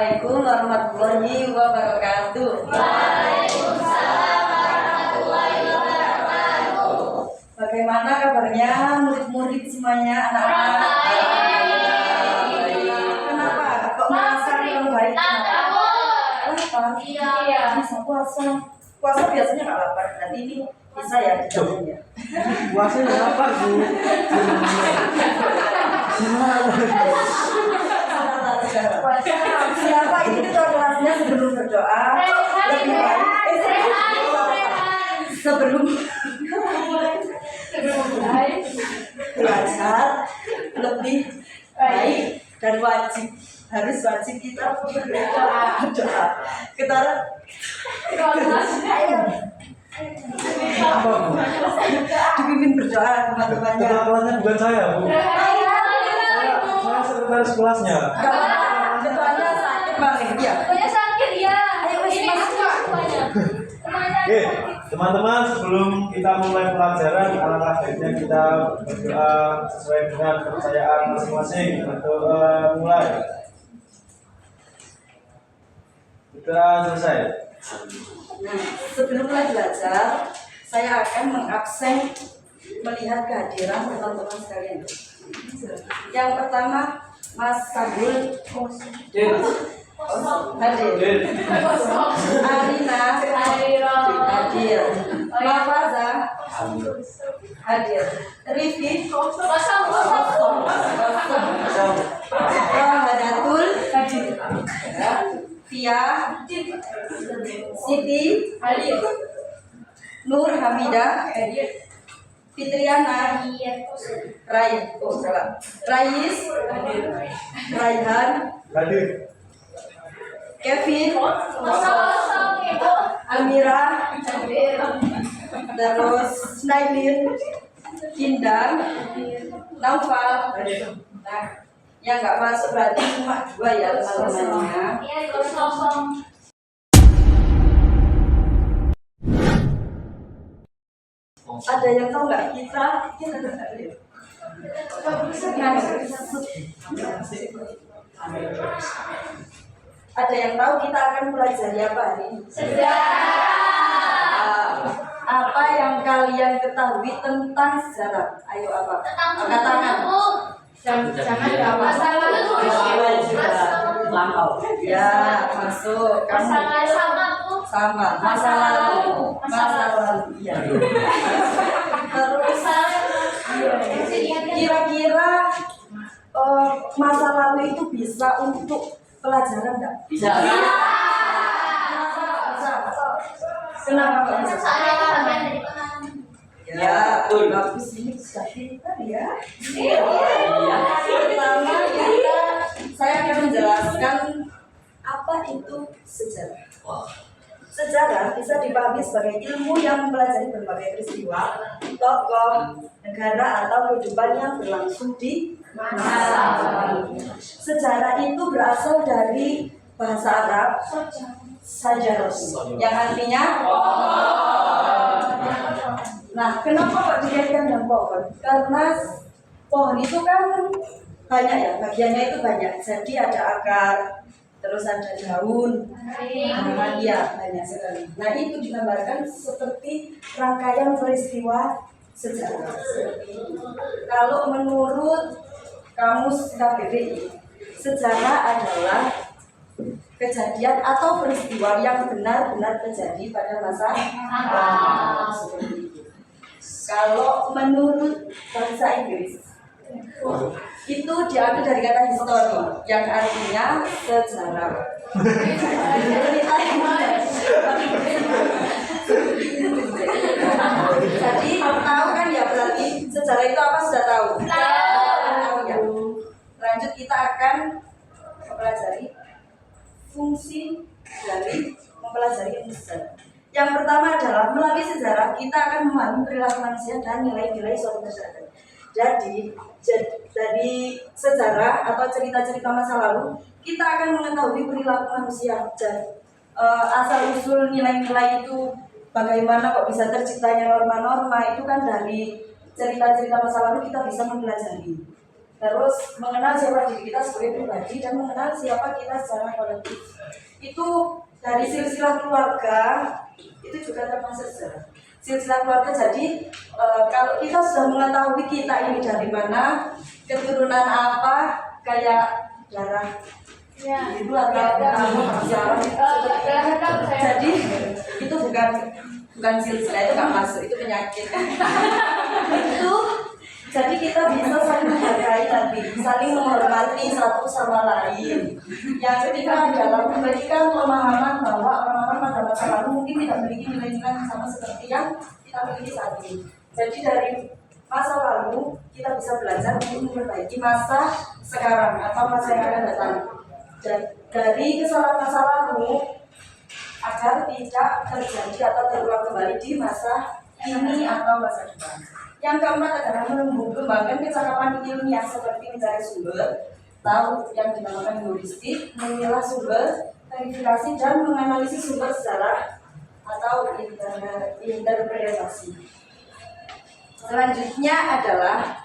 Assalamualaikum warahmatullahi wabarakatuh. Waalaikumsalam warahmatullahi wabarakatuh. Bagaimana kabarnya murid-murid semuanya, anak-anak? Kenapa? Kok merasa kurang baik? Kenapa? Iya. Bisa puasa. Puasa biasanya nggak lapar. Nanti ini bisa ya dicobain ya. Puasanya lapar, Bu. Siapa ini ketua kelasnya sebelum berdoa lebih baik sebelum belajar lebih baik dan wajib kita berdoa. Kita dipimpin berdoa teman-temannya. Ketuanya bukan saya, Bu. Saya sekretaris kelasnya. Ketuanya sakit banget ya. Pokoknya sakit ya. Ini Oke, teman-teman, sebelum kita mulai pelajaran, alangkah baiknya kita berdoa sesuai dengan kepercayaan masing-masing untuk mulai. Berdoa selesai. Nah, sebelum mulai belajar, saya akan mengabsen melihat kehadiran teman-teman sekalian. Yang pertama, Mas Sabul hadir. Arina hadir. Mafaza hadir. Rifki Hadatul hadir. Tia Siti hadir. Nur Hamidah hadir. Fitriana Rais Raihan Hadir. Kevin Amira terus Nailin Kindang Naufal. Nah, yang nggak masuk berarti cuma 2 ya teman-temannya. Ada yang tahu nggak kita ada yang tahu kita akan pelajari apa hari ini? Sejarah. Apa yang kalian ketahui tentang sejarah? Ayo apa? Angkat tangan. Jangan masa lalu. Lampau. Ya, masuk. Sama. Masa lalu. Iya. Terus kira-kira masa lalu itu bisa untuk pelajaran enggak? Bisa. Kenapa nggak bisa? Ya, bagus ini sudah pintar ya. Pertama saya akan menjelaskan apa itu sejarah. Sejarah bisa dipahami sebagai ilmu yang mempelajari berbagai peristiwa, tokoh, negara atau kehidupan yang berlangsung di masa lalu. Sejarah itu berasal dari bahasa Arab sajarus, yang artinya nah, kenapa kok dikaitkan dengan pohon? Karena pohon itu kan banyak ya, bagiannya itu banyak. Jadi ada akar, terus ada daun, ya banyak sekali. Nah, itu digambarkan seperti rangkaian peristiwa sejarah. Kalau menurut Kamus KBBI, sejarah adalah kejadian atau peristiwa yang benar-benar terjadi pada masa lalu. Kalau menurut bahasa Inggris, itu diambil dari kata history, yang artinya sejarah. Jadi tahu kan ya, berarti sejarah itu apa sudah tahu? Tahu ya. Lanjut kita akan mempelajari fungsi dari mempelajari ilmu sejarah. Yang pertama adalah melalui sejarah kita akan memahami perilaku manusia dan nilai-nilai suatu masyarakat. Jadi dari sejarah atau cerita-cerita masa lalu kita akan mengetahui perilaku manusia dan asal usul nilai-nilai itu bagaimana kok bisa terciptanya norma-norma itu kan dari cerita-cerita masa lalu kita bisa mempelajari. Terus mengenal siapa diri kita sebagai pribadi dan mengenal siapa kita secara kolektif. Itu dari silsilah keluarga itu juga termasuk sejarah. Silsilah keluarga, jadi kalau kita sudah mengetahui kita ini dari mana, keturunan apa, kayak darah ibu atau darah jadi itu bukan silsilah, itu nggak masuk, itu penyakit. Itu jadi kita bisa saling menghargai nanti, saling menghormati satu sama lain. Yang ketiga adalah memberikan pemahaman bahwa orang-orang pada masa lalu mungkin tidak memiliki nilai-nilai yang sama seperti yang kita miliki saat ini. Jadi dari masa lalu kita bisa belajar untuk memperbaiki masa sekarang atau masa yang akan datang. Dan dari kesalahan masa lalu agar tidak terjadi atau terulang kembali di masa ini atau masa depan. Yang keempat adalah mengembangkan kecakapan ilmiah seperti mencari sumber, tahu yang dinamakan heuristik, memilah sumber, verifikasi dan menganalisis sumber secara atau interpretasi. Selanjutnya adalah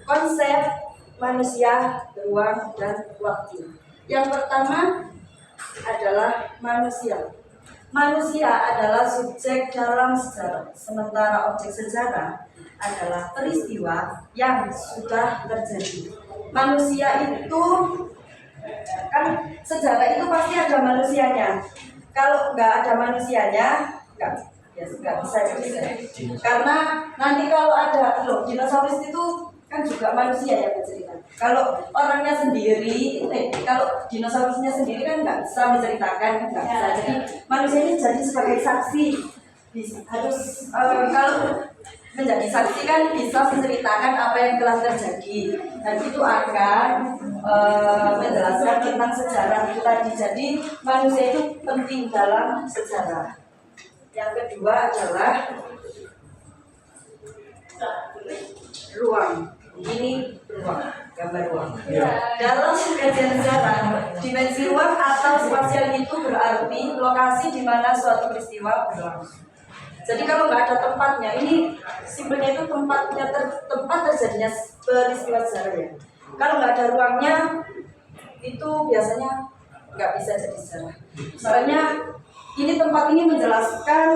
konsep manusia, ruang dan waktu. Yang pertama adalah manusia. Manusia adalah subjek dalam sejarah, sementara objek sejarah adalah peristiwa yang sudah terjadi. Manusia itu kan sejarah itu pasti ada manusianya. Kalau nggak ada manusianya, nggak bisa jadi. Karena nanti kalau ada dinosaurus itu kan juga manusia yang bercerita. Kalau orangnya sendiri, kalau dinosaurusnya sendiri kan nggak bisa menceritakan, nggak bisa. Jadi manusia ini jadi sebagai saksi, harus kalau menjadi saksi kan bisa menceritakan apa yang telah terjadi, dan itu akan menjelaskan tentang sejarah itu tadi. Jadi manusia itu penting dalam sejarah. Yang kedua adalah ruang. Ini ruang, gambar ruang. Dalam kajian sejarah, dimensi ruang atau spasial itu berarti lokasi di mana suatu peristiwa berlangsung. Jadi kalau nggak ada tempatnya, ini simpelnya itu tempat terjadinya peristiwa sejarah ya. Kalau nggak ada ruangnya, itu biasanya nggak bisa jadi sejarah. Soalnya ini tempat ini menjelaskan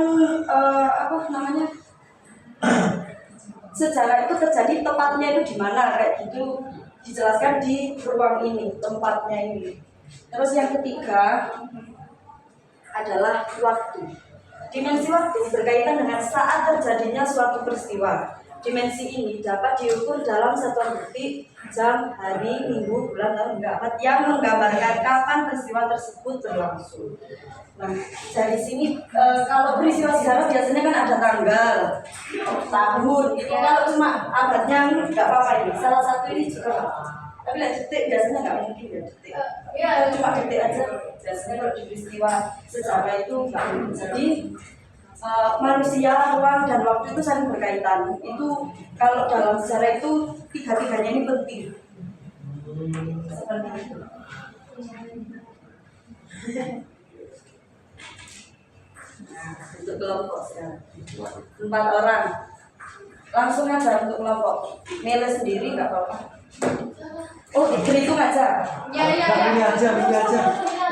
sejarah itu terjadi, tempatnya itu di mana, kayak gitu dijelaskan di ruang ini, tempatnya ini. Terus yang ketiga adalah waktu. Dimensi waktu berkaitan dengan saat terjadinya suatu peristiwa. Dimensi ini dapat diukur dalam satuan detik, jam, hari, minggu, bulan, tahun, hingga abad yang menggambarkan kapan peristiwa tersebut berlangsung. Nah, dari sini kalau peristiwa sejarah biasanya kan ada tanggal, tahun. Itu kalau cuma abadnya nggak apa-apa ini. Salah satu ini juga. Tapi lah detik biasanya nggak mungkin ya detik. Ya cuma detik aja. Biasanya kalau di peristiwa sejarah itu nggak mungkin. Jadi manusia, ruang dan waktu itu saling berkaitan. Itu kalau dalam sejarah itu tiga-tiganya ini penting. Seperti itu. Nah, untuk kelompok sekarang 4 orang. Langsung aja untuk kelompok. Milih sendiri nggak apa-apa. Oh, berhitung aja. Ini aja.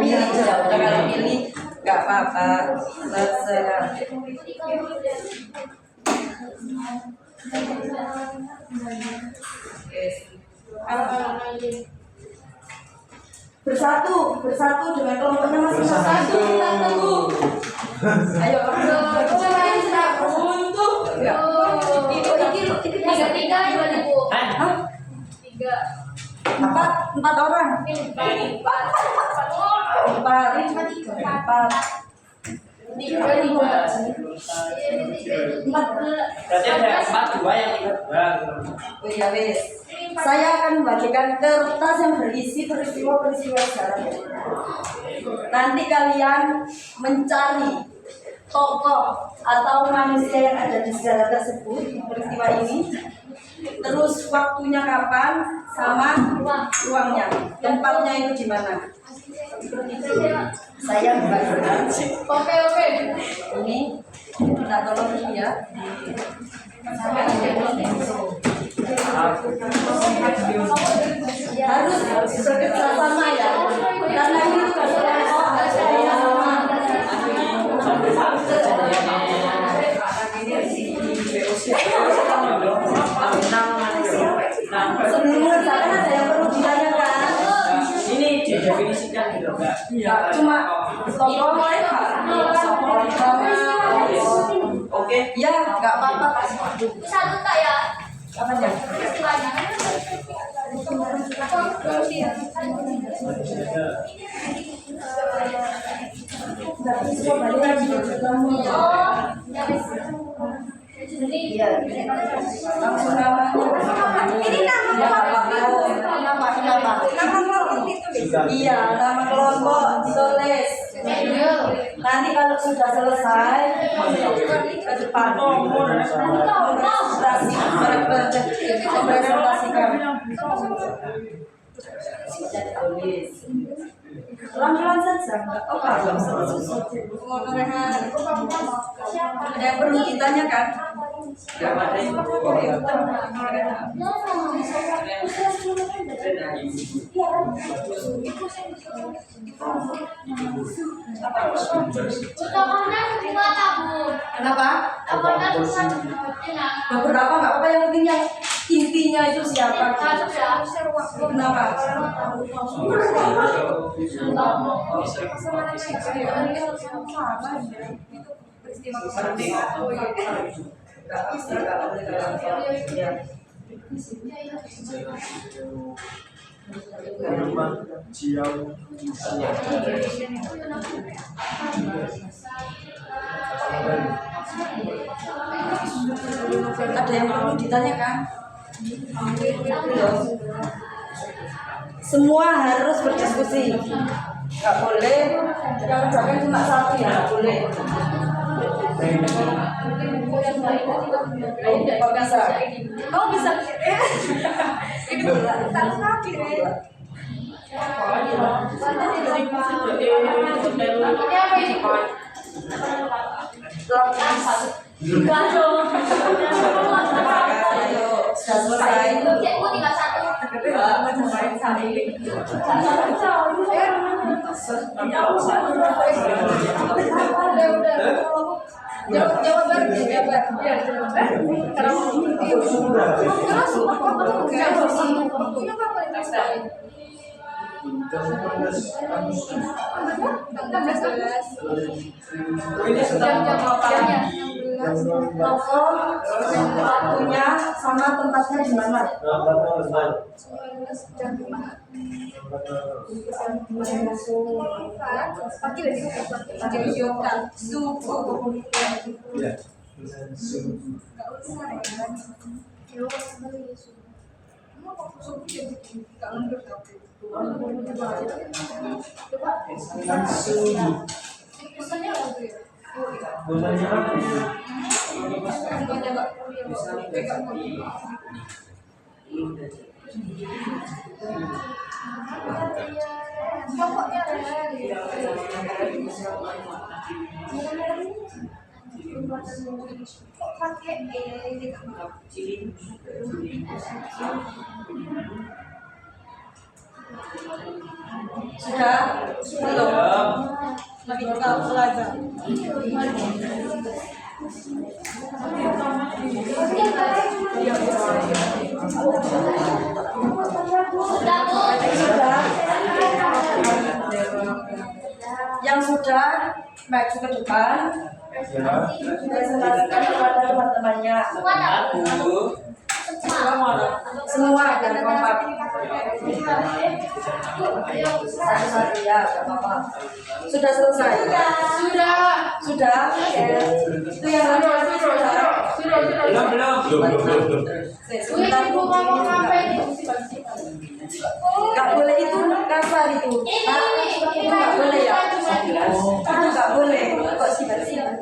Milih aja. Udah kalau milih nggak apa-apa. Terserah. Bersatu dengan kelompoknya masing-masing. Ayo untuk empat orang. Berarti ada 4, 2 yang 3. Oh iya wes. Saya akan membagikan kertas yang berisi peristiwa-peristiwa sejarah. Nanti kalian mencari tokoh atau manusia yang ada di sejarah tersebut, peristiwa ini. Terus waktunya kapan, sama ruangnya, tempatnya itu di mana. Saya membagikan. Oke. Ini minta tolong ya. Sampai Oke. Ya, nggak apa-apa. Satu tak ya? Apanya? Istilahnya. Oh, ya wis. Jadi Iya. Langsung namanya. ini nama Nama kelompok itu. Iya, nama kelompok ditulis. Nanti kalau sudah selesai ke depan presentasikan. Pelan-pelan saja, nggak apa-apa. Ada yang perlu ditanyakan? Utamanya cuma tabur. Kenapa? Awalnya cuma taburnya. Beberapa nggak apa-apa, yang penting yang intinya itu siapa? Satu ya. Kenapa? Ada yang perlu ditanyakan? Semua harus berdiskusi. Nggak boleh yang jangan cuma satu ya, nggak boleh. Kok bisa? Kau bisa? Ini tak kaki Ini apa ini? Sudah selesai. Cekku tinggal satu. Toko, waktunya sama tempatnya di mana? Sudah? Belum? Lagi kita belajar. Sudah? Yang sudah maju ke depan, presentasikan kepada teman-temannya. Semua dan kompak. Satu-satu ya, nggak apa-apa. Sudah selesai? Sudah? Itu yang Belum. sebentar. Nggak boleh itu kasar itu. Itu nggak boleh ya? Itu nggak boleh. Kok sifat-sifat?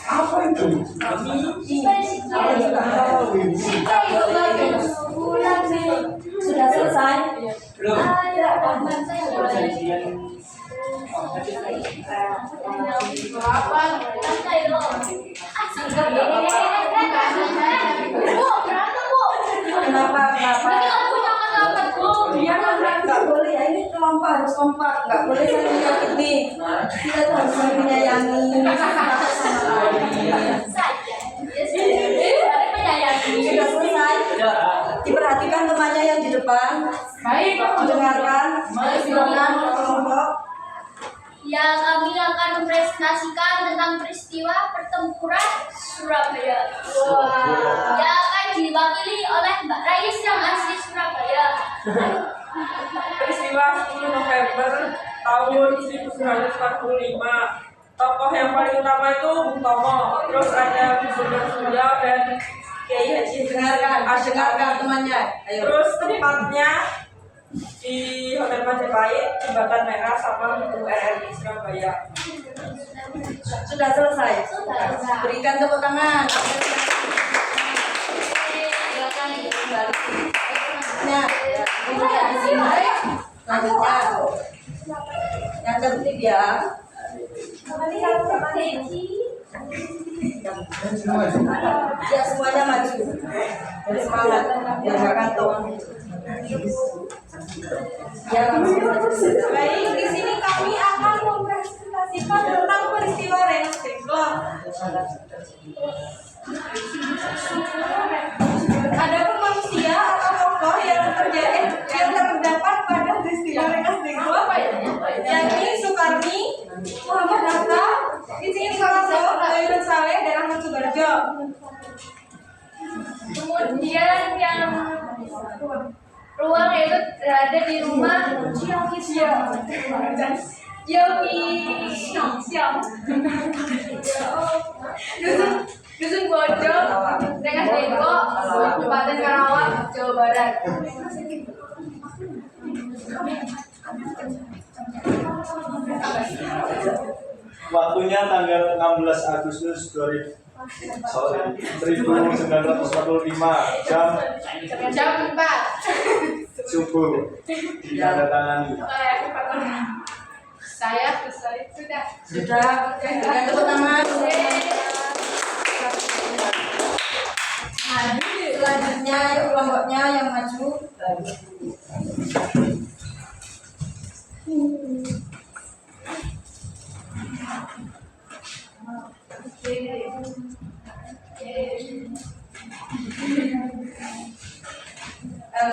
Apa itu? Sudah selesai? Belum. Kenapa? Nggak boleh ya, ini kelompok harus kompak, nggak boleh saling menyakiti. Kita tuh harus saling menyayangi satu sama lain. Sudah selesai? Diperhatikan temannya yang di depan. Dengarkan. Silakan kelompok. Ya, kami akan mempresentasikan tentang peristiwa peristiwa pertempuran Surabaya. Wah. Ya akan diwakili oleh Mbak Rais yang asli Surabaya. Peristiwa 10 November tahun 1945. Tokoh yang paling utama itu Bung Tomo, terus ada Gubernur Surya dan Kiai Haji Dengarkan temannya. Ayo. Terus tempatnya di Hotel Majapahit, Jembatan Merah sama Gedung RRI Surabaya. Sudah selesai. Sudah selesai. Berikan tepuk tangan. Silakan kembali. Nah, kemudian di sini selanjutnya yang tertib ya. Ya semuanya maju. Dari semangat. Biar nggak kantor. Ya langsung saja. Baik, di sini kami akan mempresentasikan tentang peristiwa Rengas Dengklok. Adapun manusia atau tokoh yang terdapat pada peristiwa Rengas Dengklok, yakni Soekarni, Muhammad Hatta, Icing Soeharto, Bayu Saleh, dan Ahmad Subarjo. Kemudian yang ruang itu berada di rumah Yogi Dusun Bojo, Rengas Dengklok, Kabupaten Karawang, Jawa Barat. Waktunya tanggal 16 Agustus 1945 Jam 4. subuh. Ditandatangani. Saya sudah. Sudah. Berikan tepuk tangan. Selanjutnya yuk kelompoknya yang maju.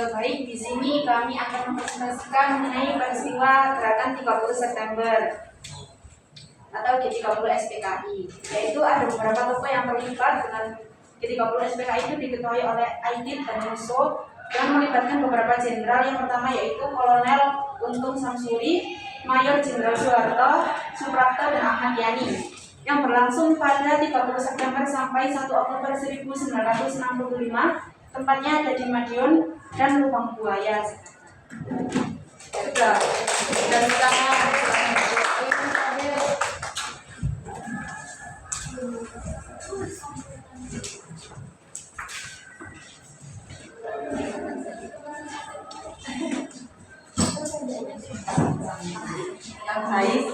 Baik, di sini kami akan mempresentasikan mengenai peristiwa Gerakan 30 September atau G30 SPKI. Yaitu ada beberapa tokoh yang terlibat dengan G30 SPKI itu diketuai oleh Aidit dan Musso yang melibatkan beberapa jenderal. Yang pertama yaitu Kolonel Untung Samsuri, Mayor Jenderal Soeharto, Suprapto, dan Ahmad Yani, yang berlangsung pada 30 September sampai 1 Oktober 1965. Tempatnya ada di Madiun dan Lubang Buaya. Sudah. Dan tangan. Yang baik.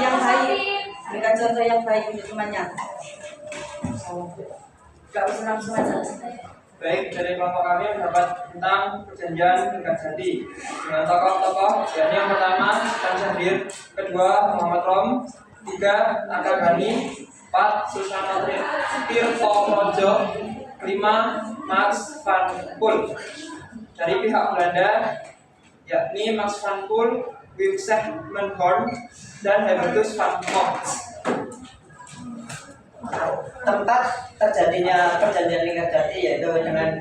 Yang baik. Berikan contoh yang baik untuk temannya. Gak usah langsung aja. Baik, dari kelompok kami mendapat tentang perjanjian Kertajati dengan tokoh-tokoh, yakni yang pertama Sultan Syahrir, kedua Muhammad Rom, tiga Aga Ghani, empat Susano Tirto Projo, kelima Max van Poel. Dari pihak Belanda, yakni Max van Poel, Wim Menhorn, dan Herbertus van Mock. Tempat terjadinya perjanjian Linggarjati yaitu dengan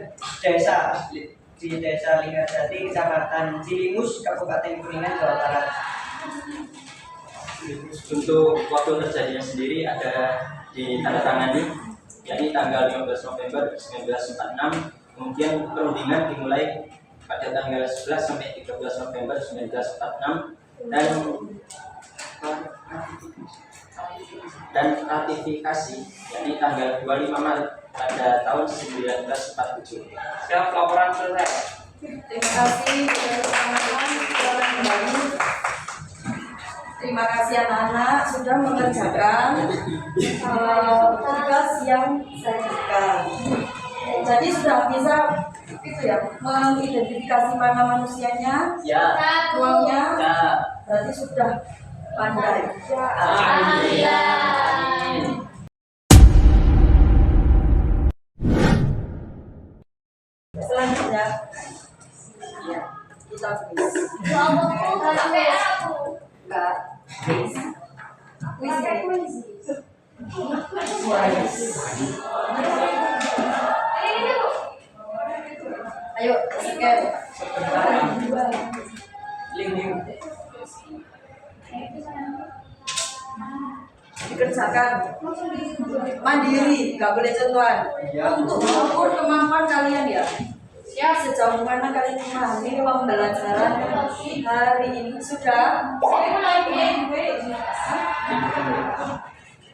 di desa Linggarjati, Kecamatan Cilimus, Kabupaten Kuningan, Jawa Barat. Untuk waktu terjadinya sendiri ada ditandatangani, yakni tanggal 15 November 1946. Kemudian perundingan dimulai pada tanggal 11 sampai 13 November 1946 dan ratifikasi yakni tanggal 25 Maret pada tahun 1947. Siap, laporan selesai. Terima kasih teman-teman. Terima kasih anak-anak sudah mengerjakan tugas yang saya berikan. Jadi sudah bisa itu ya mengidentifikasi mana manusianya, Ya. ruangnya, Ya. berarti sudah pandai. Selanjutnya, ya, kita tulis. Kelompokku sampai aku. Enggak, Ayo, scan. Link. Dikerjakan mandiri, nggak boleh contohan. Untuk mengukur kemampuan kalian ya. Ya, sejauh mana kalian memahami pembelajaran hari ini sudah?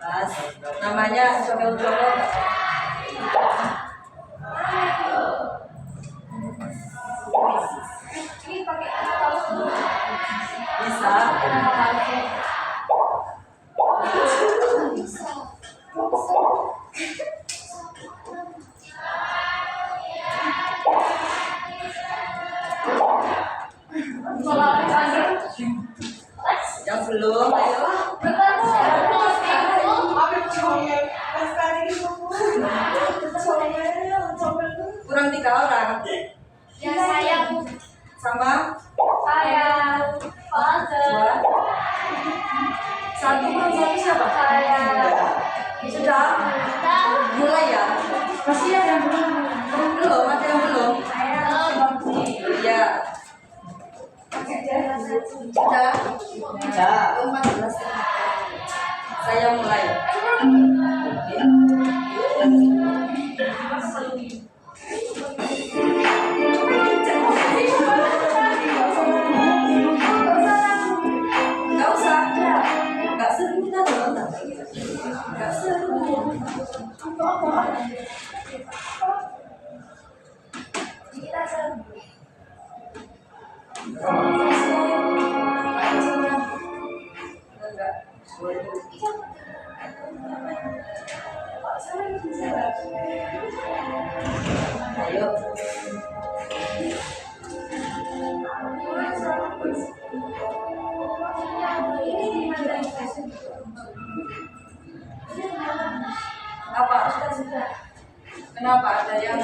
Mas, namanya coba. Bisa. Yang belum, ayo. Kurang 3 orang. Ya saya Sama saya father 1 kurang 1 siapa? saya Sudah mulai ya. Masih ada yang belum? Belum, ada yang belum? Iya. Sudah. Bisa. 14. Saya mulai. Nggak usah. Nggak seru kita nonton. Nggak seru. Ayo. Apa? Kenapa ada yang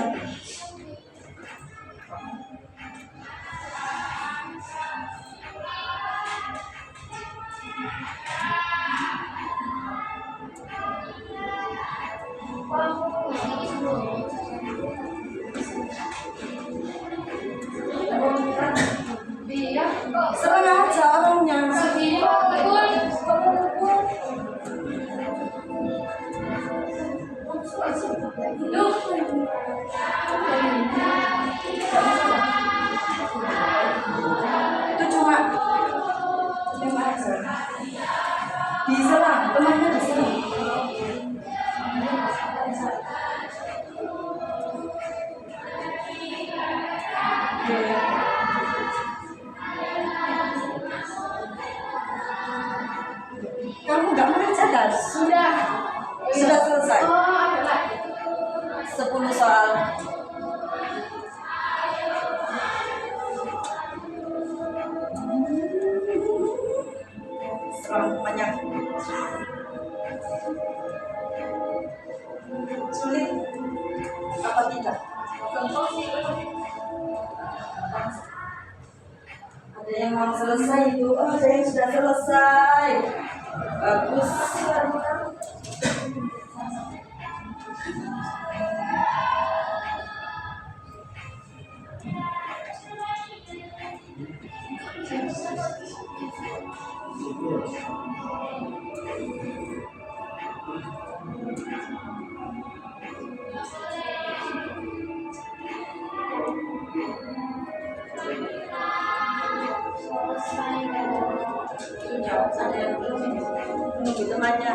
setengah aja orangnya? Itu cuma bisa lah, temannya di sini. Kamu nggak mengerjakan? sudah Sudah selesai. 10 soal. Terlalu banyak. Sulit apa tidak? Ada yang mau selesai itu, ada yang sudah selesai. Bagus. Sudah, ada yang belum menunggu temannya.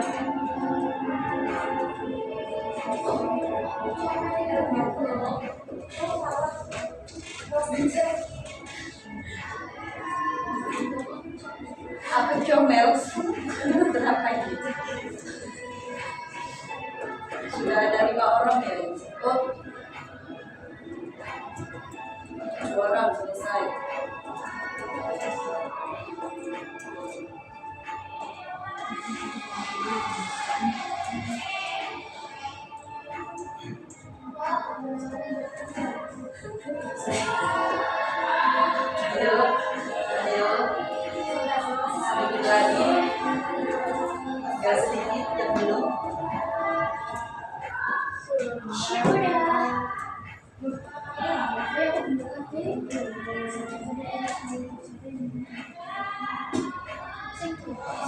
Aku comel. Berapa ini? Sudah ada 5 orang ya? Oh, 2 orang selesai. Ayo, ayo, sedikit lagi, tinggal sedikit yang belum.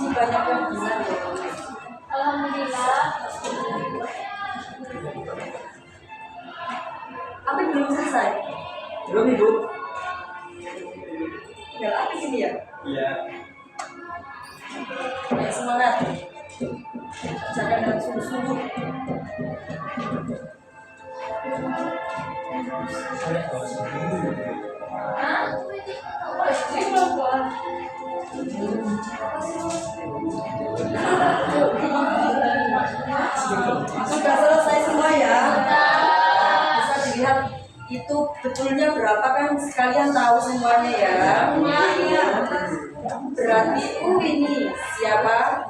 masih banyak yang bisa ya. Alhamdulillah. Apa belum selesai? Belum Ibu? Tinggal apa sini ya? Iya. Ya, semangat. Kerjakan dengan sungguh-sungguh. Sudah selesai semua ya. Bisa dilihat itu betulnya berapa kan sekalian tahu semuanya ya. Berarti ini siapa?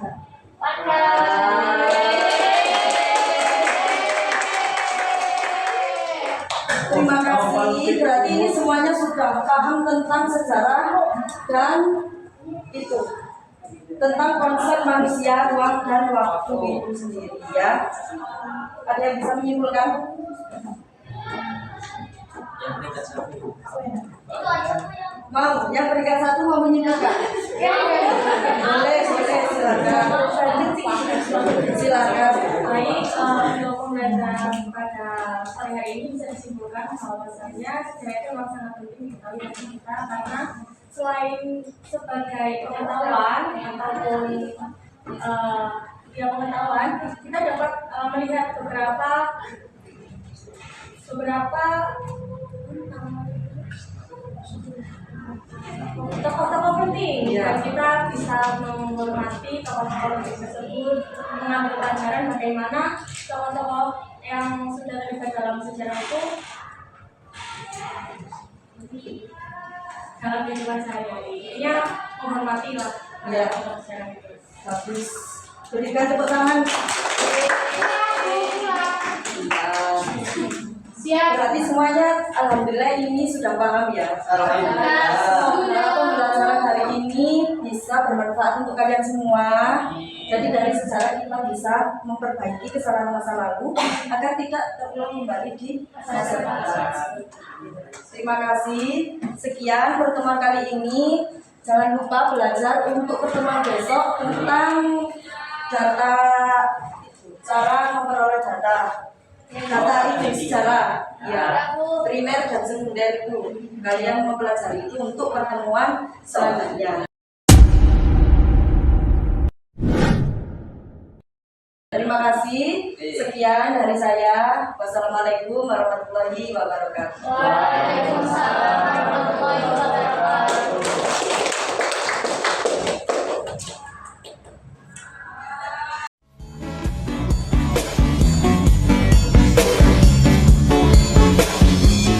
Terima kasih. Berarti ini semuanya sudah paham tentang sejarah dan itu tentang konsep manusia, ruang dan waktu itu sendiri ya. Ada yang bisa menyimpulkan? Yang peringkat 1. Mau? Yang peringkat 1 mau menyimpulkan? Boleh, silakan. Silakan. Baik, untuk pembelajaran pada sore hari ini bisa disimpulkan bahwasanya sejarah itu memang sangat penting diketahui oleh kita karena selain sebagai pengetahuan ataupun ya pengetahuan, kita dapat melihat beberapa tokoh-tokoh penting dan kita bisa menghormati tokoh-tokoh tersebut, mengambil pelajaran bagaimana tokoh-tokoh yang sudah terlibat dalam sejarah itu dalam kehidupan sehari-hari. Intinya menghormati lah Ya. sejarah itu. Bagus. Berikan tepuk tangan. Siap. Berarti semuanya alhamdulillah ini sudah paham ya. Alhamdulillah. Semoga pembelajaran hari ini bisa bermanfaat untuk kalian semua. Jadi dari sejarah kita bisa memperbaiki kesalahan masa lalu agar tidak terulang kembali di masa depan. Terima kasih. Sekian pertemuan kali ini. Jangan lupa belajar untuk pertemuan besok tentang data, cara memperoleh data itu sejarah ya, primer dan sekunder itu kalian mempelajari itu untuk pertemuan selanjutnya. Terima kasih. Sekian dari saya. Wassalamualaikum warahmatullahi wabarakatuh. Waalaikumsalam warahmatullahi wabarakatuh.